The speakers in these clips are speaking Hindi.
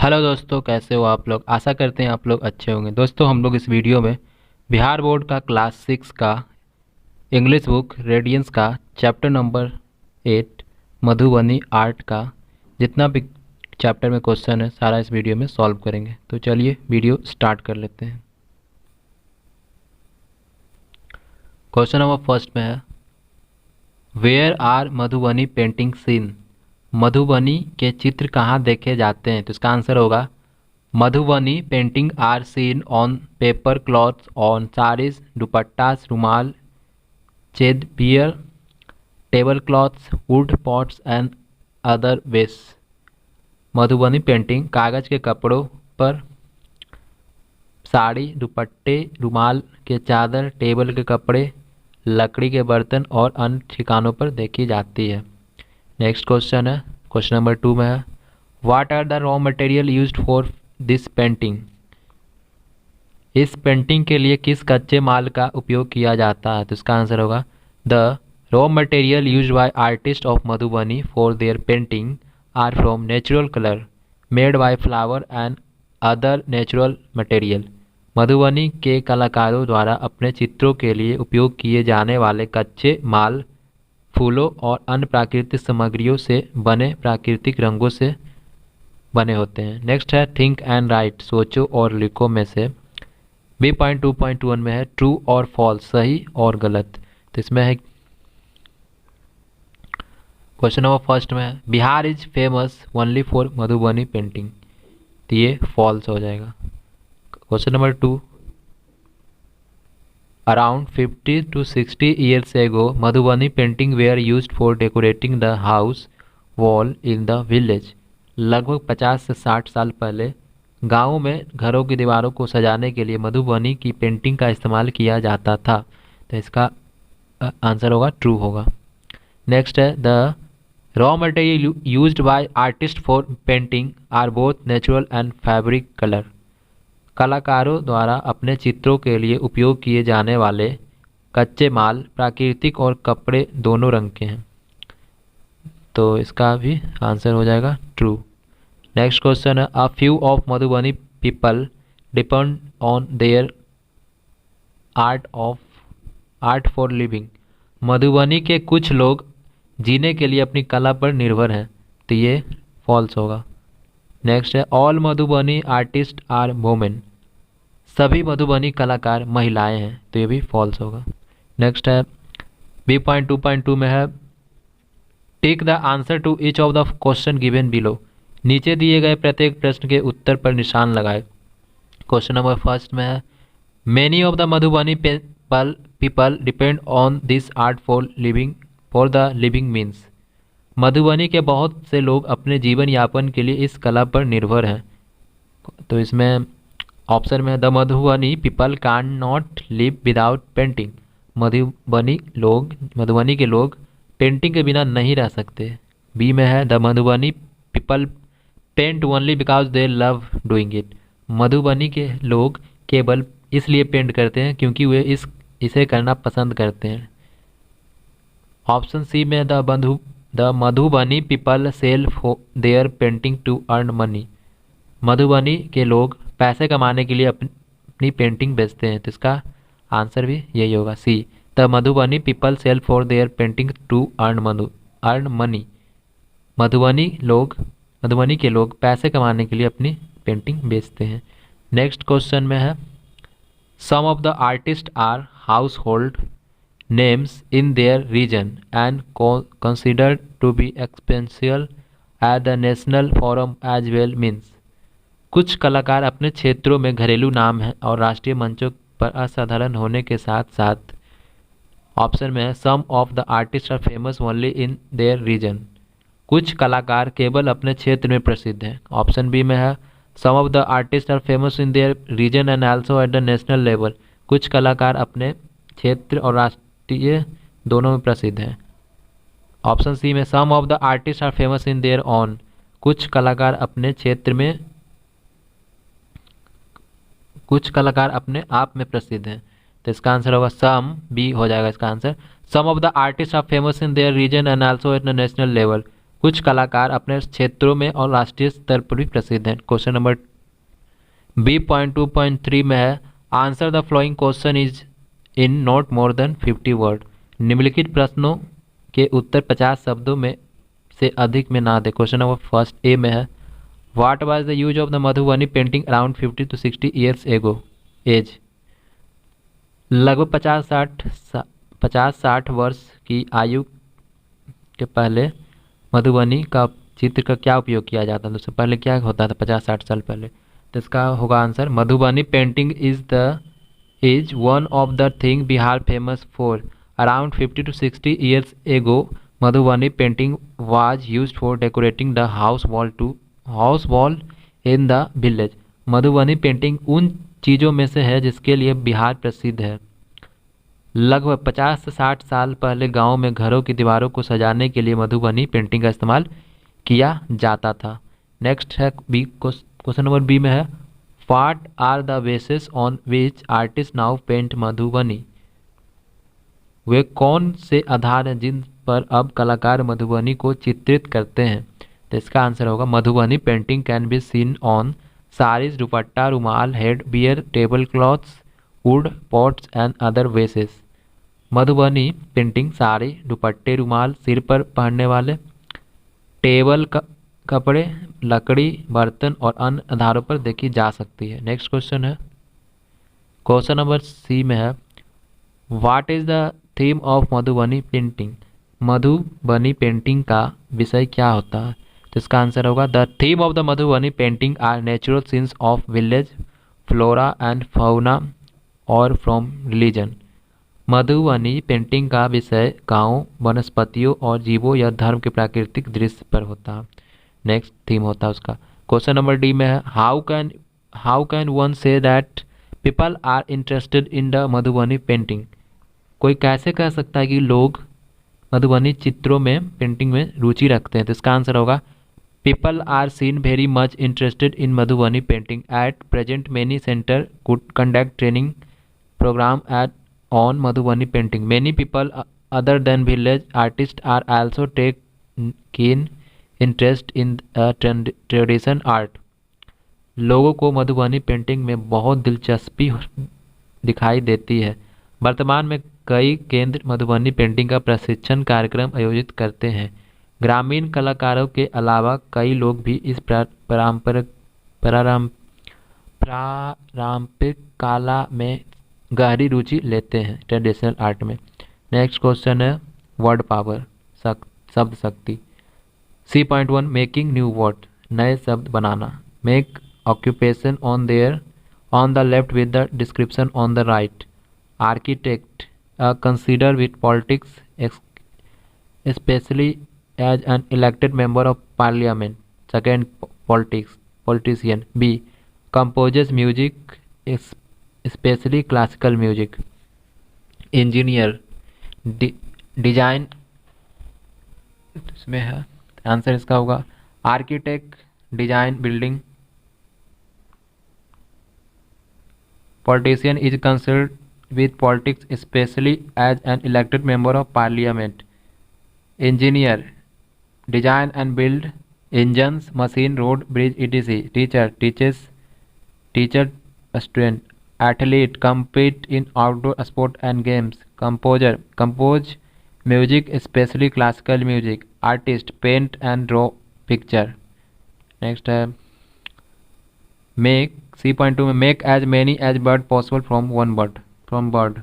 हेलो दोस्तों, कैसे हो आप लोग। आशा करते हैं आप लोग अच्छे होंगे। दोस्तों, हम लोग इस वीडियो में बिहार बोर्ड का क्लास 6 का इंग्लिश बुक रेडियंस का चैप्टर नंबर 8 मधुबनी आर्ट का जितना भी चैप्टर में क्वेश्चन है सारा इस वीडियो में सॉल्व करेंगे। तो चलिए वीडियो स्टार्ट कर लेते हैं। क्वेश्चन नंबर फर्स्ट में है, where are Madhubani painting seen. Madhubani के चित्र कहाँ देखे जाते हैं। तो इसका आंसर होगा, Madhubani painting are seen on paper clothes on saris dupattas rumal head bear table clothes wood pots and other vase. Madhubani painting कागज के कपड़ों पर, साड़ी दुपट्टे रुमाल के चादर टेबल के कपड़े लकड़ी के बर्तन और अन्य ठिकानों पर देखी जाती है। नेक्स्ट क्वेश्चन है, क्वेश्चन नंबर 2 में है, what are the raw material used for this painting. इस पेंटिंग के लिए किस कच्चे माल का उपयोग किया जाता है। तो इसका आंसर होगा, the raw material used by artist of Madhubani for their painting are from natural colour made by flower and other natural material. Madhubani के कलाकारों द्वारा अपने चित्रों के लिए उपयोग किए जाने वाले कच्चे माल फूलों और अन्य प्राकृतिक सामग्रियों से बने प्राकृतिक रंगों से बने होते हैं। नेक्स्ट है, थिंक एंड राइट, सोचो और लिखो में से B.2.1 में है, ट्रू और फॉल्स, सही और गलत। तो इसमें है क्वेश्चन नंबर फर्स्ट में है, Bihar is famous only for Madhubani painting. तो ये फॉल्स हो जाएगा। Question number 2, around 50 to 60 years ago Madhubani painting were used for decorating the house wall in the village. लगभग 50 से 60 साल पहले गाँव में घरों की दीवारों को सजाने के लिए मधुबनी की पेंटिंग का इस्तेमाल किया जाता था। तो इसका आंसर होगा ट्रू होगा। नेक्स्ट है, the raw material used by artist for painting are both natural and fabric colour. कलाकारों द्वारा अपने चित्रों के लिए उपयोग किए जाने वाले कच्चे माल प्राकृतिक और कपड़े दोनों रंग के हैं। तो इसका भी आंसर हो जाएगा ट्रू। नेक्स्ट क्वेश्चन है, a few of Madhubani people depend on their art for living. Madhubani के कुछ लोग जीने के लिए अपनी कला पर निर्भर हैं। तो ये फॉल्स होगा। नेक्स्ट है, all Madhubani artist are women. सभी मधुबनी कलाकार महिलाएं हैं। तो ये भी फॉल्स होगा। नेक्स्ट है, B.2.2 में है, take the answer to each of the question given below. नीचे दिए गए प्रत्येक प्रश्न के उत्तर पर निशान लगाए। क्वेश्चन नंबर फर्स्ट में है, many of the Madhubani people depend on this art for the living means. Madhubani के बहुत से लोग अपने जीवन यापन के लिए इस कला पर निर्भर हैं। तो इसमें ऑप्शन में है, the Madhubani people can not live without painting. Madhubani के लोग पेंटिंग के बिना नहीं रह सकते। बी में है, the Madhubani people paint only because they love doing it. Madhubani के लोग केवल इसलिए पेंट करते हैं क्योंकि वे इसे करना पसंद करते हैं। ऑप्शन सी में, the Madhubani people sell their painting to earn money. Madhubani के लोग पैसे कमाने के लिए अपनी पेंटिंग बेचते हैं। तो इसका आंसर भी यही होगा, see, the Madhubani people sell for their painting to earn money. Madhubani के लोग पैसे कमाने के लिए अपनी पेंटिंग बेचते हैं। नेक्स्ट क्वेश्चन में है, some of the artist are household names in their region and considered to be exponential at the national forum as well means। कुछ कलाकार अपने क्षेत्रों में घरेलू नाम हैं और राष्ट्रीय मंचों पर असाधारण होने के साथ साथ ऑप्शन में है, some of the artist are famous only in their region. कुछ कलाकार केवल अपने क्षेत्र में प्रसिद्ध हैं। ऑप्शन बी में है, some of the artist are famous in their region and also at the national level. कुछ कलाकार अपने क्षेत्र और राष्ट्रीय दोनों में प्रसिद्ध हैं। ऑप्शन सी में, some of the artist are famous in their own. कुछ कलाकार अपने क्षेत्र में कुछ कलाकार अपने आप में प्रसिद्ध हैं। तो इसका आंसर होगा सम, बी हो जाएगा इसका answer. Some of the artist are famous in their region and also at the national level. कुछ कलाकार अपने क्षेत्रों में और राष्ट्रीय स्तर पर भी प्रसिद्ध हैं। क्वेश्चन नंबर B.2.3 में है answer the flowing question is in not more than 50 word. निम्नलिखित प्रश्नों के उत्तर 50 शब्दों में से अधिक में ना दे। क्वेश्चन नंबर फर्स्ट ए में है what was the use of the Madhubani painting around 50 to 60 years ago. As लगभग 50-60 वर्ष की आयु के पहले मधुबनी का चित्र का क्या उपयोग किया जाता था। उससे पहले क्या होता था 50-60 साल पहले, तो इसका होगा answer Madhubani painting is one of the thing Bihar famous for. Around 50 to 60 years एगो Madhubani painting was used for decorating the house wall in the village. Madhubani painting उन चीज़ों में से है जिसके लिए बिहार प्रसिद्ध है। लगभग 50 से 60 साल पहले गांव में घरों की दीवारों को सजाने के लिए मधुबनी पेंटिंग का इस्तेमाल किया जाता था। नेक्स्ट है बी, क्वेश्चन नंबर बी में है what are the basis on which artist now paint Madhubani. वे कौन से आधार हैं जिन पर अब कलाकार मधुबनी को चित्रित करते हैं। तो इसका आंसर होगा Madhubani painting can be seen on saris, dupatta, rumal, head bear, table clothes, wood pots and other vases. Madhubani painting sari, दुपट्टे, रुमाल, सिर पर पहनने वाले टेबल कपड़े, लकड़ी, बर्तन और अन्य आधारों पर देखी जा सकती है। नेक्स्ट क्वेश्चन है क्वेश्चन नंबर सी में है what is the theme of Madhubani painting. Madhubani painting का विषय क्या होता है। तो इसका आंसर होगा the theme of the Madhubani painting are natural scenes of village, flora and fauna और फ्रॉम रिलीजन। मधुबनी पेंटिंग का विषय गांव, वनस्पतियों और जीवों या धर्म के प्राकृतिक दृश्य पर होता है। नेक्स्ट थीम होता है उसका। क्वेश्चन नंबर डी में है how can one say that people are interested in the Madhubani painting. कोई कैसे कह सकता है कि लोग मधुबनी चित्रों में पेंटिंग में रुचि रखते हैं। तो इसका आंसर होगा people are seen very much interested in Madhubani painting at present many center could conduct training program at on Madhubani painting. Many people other than village artists are also take keen interest in tradition art. लोगों को मधुबनी पेंटिंग में बहुत दिलचस्पी दिखाई देती है। वर्तमान में कई केंद्र मधुबनी पेंटिंग का प्रशिक्षण कार्यक्रम आयोजित करते हैं। ग्रामीण कलाकारों के अलावा कई लोग भी इस पारंपरिक कला में गहरी रुचि लेते हैं, ट्रेडिशनल आर्ट में। नेक्स्ट क्वेश्चन है वर्ड पावर, शब्द शक्ति। C.1 मेकिंग न्यू वर्ड, नए शब्द बनाना। Make occupation on the left with the description on the right. Architect consider with politics specially as an elected member of parliament. Second politician. B composes music specially classical music. Engineer design इसमें है, आंसर इसका होगा architect design building. Politician is concerned with politics specially as an elected member of parliament. Engineer design and build engines, machine, road, bridge etc. Teacher student. Athlete compete in outdoor sport and games. Composer compose music especially classical music. Artist paint and draw picture. Next है make C.2 में make as many as bird possible from bird।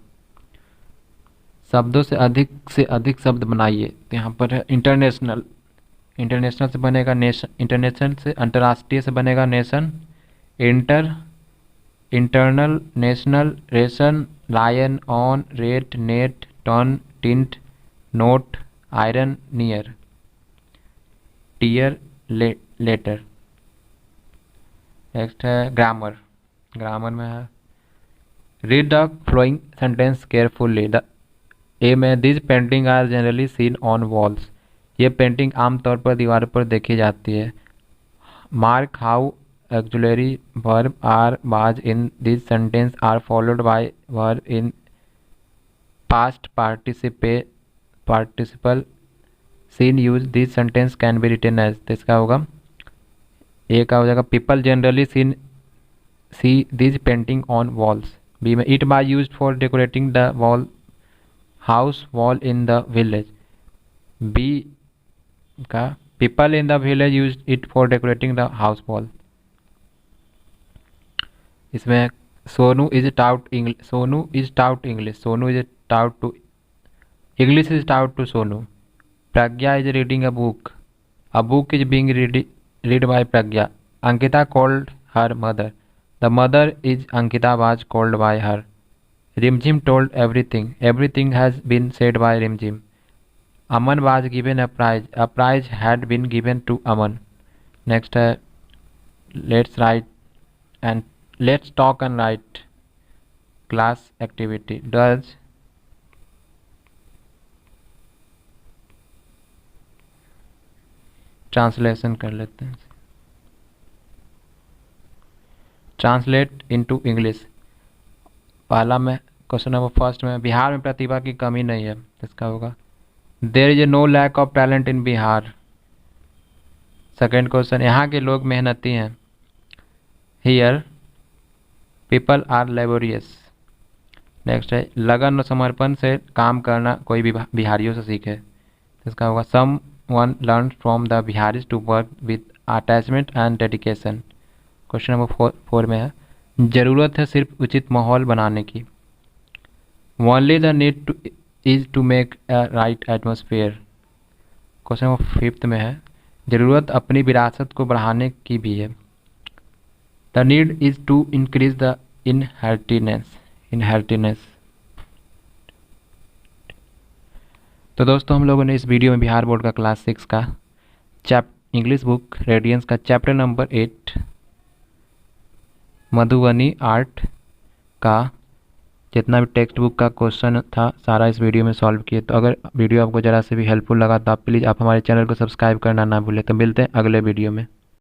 शब्दों से अधिक शब्द बनाइए। तो यहाँ पर है इंटरनेशनल से बनेगा नेशन, इंटरनेशनल से अंतर्राष्ट्रीय से बनेगा nation, internal national, ration, lion, on, rate, net, turn, tint, note, iron, near, tear, letter. Next है ग्रामर में है read the flowing sentence carefully. The A में this painting are generally seen on walls. ये पेंटिंग आमतौर पर दीवारों पर देखी जाती है। Mark how auxiliary verb are was in this sentence are followed by verb in past participle seen use this sentence can be written as, तो इसका होगा ए का हो जाएगा people generally seen see this painting on walls. B में it by use for decorating the wall house wall in the village. B का people in the village use it for decorating the house wall. इसमें Sonu is taught English, Sonu is taught English, Sonu is taught to English is taught to Sonu. Pragya is reading a book is being read by Pragya. Ankita called her mother. The mother is Ankita was called by her. Rimjim told everything. Everything has been said by Rimjim. Aman was given a prize. A prize had been given to Aman. Next, let's write and let's talk and write. Class activity. Does translation कर लेते हैं। Translate into English. पहला में क्वेश्चन नंबर फर्स्ट में बिहार में प्रतिभा की कमी नहीं है, इसका होगा there is a no lack of talent in Bihar. Second question यहाँ के लोग मेहनती हैं, here people are laborious. Next है लगन और समर्पण से काम करना कोई भी बिहारियों से सीखे, इसका होगा सम one learns from the Biharis to work with attachment and dedication। Question number four में है ज़रूरत है सिर्फ उचित माहौल बनाने की। Only the need is to make a right atmosphere. Question number fifth में है ज़रूरत अपनी विरासत को बढ़ाने की भी है। The need is to increase the inheritance. तो दोस्तों हम लोगों ने इस वीडियो में बिहार बोर्ड का क्लास 6 का इंग्लिश बुक रेडियंस का चैप्टर नंबर 8 मधुबनी आर्ट का जितना भी टेक्स्ट बुक का क्वेश्चन था सारा इस वीडियो में सॉल्व किए। तो अगर वीडियो आपको ज़रा से भी हेल्पफुल लगा तो आप प्लीज़ आप हमारे चैनल को सब्सक्राइब करना ना भूलें। तो मिलते हैं अगले वीडियो में।